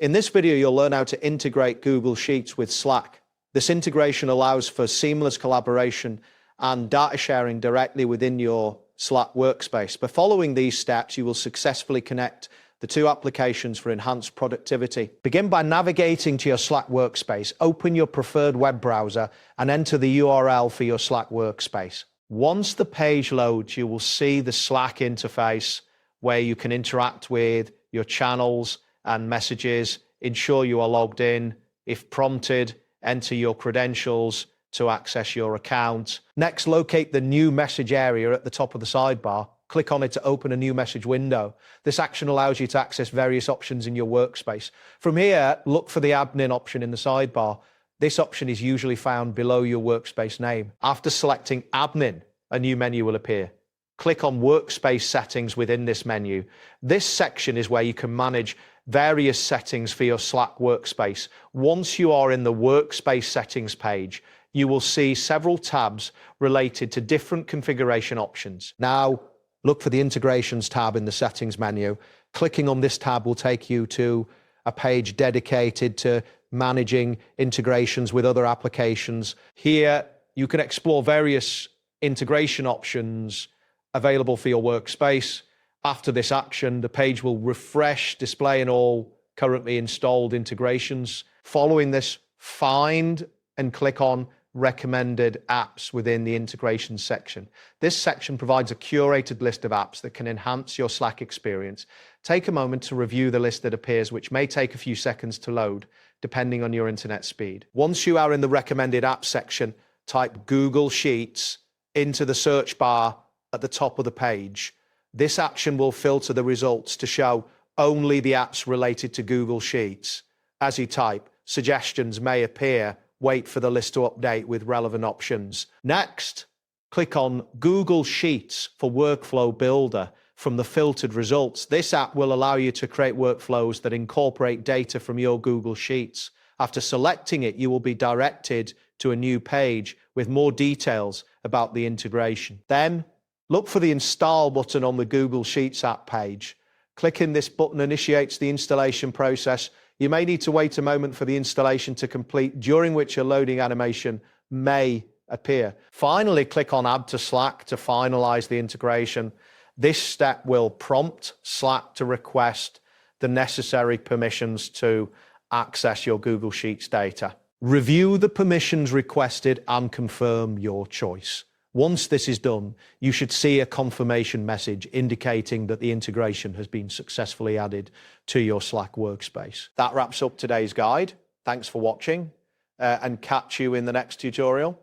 In this video, you'll learn how to integrate Google Sheets with Slack. This integration allows for seamless collaboration and data sharing directly within your Slack workspace. By following these steps, you will successfully connect the two applications for enhanced productivity. Begin by navigating to your Slack workspace. Open your preferred web browser and enter the URL for your Slack workspace. Once the page loads, you will see the Slack interface where you can interact with your channels and messages. Ensure you are logged in. If prompted, enter your credentials to access your account. Next, locate the new message area at the top of the sidebar. Click on it to open a new message window. This action allows you to access various options in your workspace. From here, look for the admin option in the sidebar. This option is usually found below your workspace name. After selecting admin, a new menu will appear. Click on workspace settings within this menu. This section is where you can manage various settings for your Slack workspace. Once you are in the workspace settings page, you will see several tabs related to different configuration options. Now, look for the integrations tab in the settings menu. Clicking on this tab will take you to a page dedicated to managing integrations with other applications. Here, you can explore various integration options available for your workspace. After this action, the page will refresh, displaying all currently installed integrations. Following this, find and click on recommended apps within the integration section. This section provides a curated list of apps that can enhance your Slack experience. Take a moment to review the list that appears, which may take a few seconds to load, depending on your internet speed. Once you are in the recommended apps section, type Google Sheets into the search bar at the top of the page. This action will filter the results to show only the apps related to Google Sheets. As you type, suggestions may appear. Wait for the list to update with relevant options. Next, click on Google Sheets for Workflow Builder from the filtered results. This app will allow you to create workflows that incorporate data from your Google Sheets. After selecting it, you will be directed to a new page with more details about the integration. Then, look for the Install button on the Google Sheets app page. Clicking this button initiates the installation process. You may need to wait a moment for the installation to complete, during which a loading animation may appear. Finally, click on Add to Slack to finalize the integration. This step will prompt Slack to request the necessary permissions to access your Google Sheets data. Review the permissions requested and confirm your choice. Once this is done, you should see a confirmation message indicating that the integration has been successfully added to your Slack workspace. That wraps up today's guide. Thanks for watching and catch you in the next tutorial.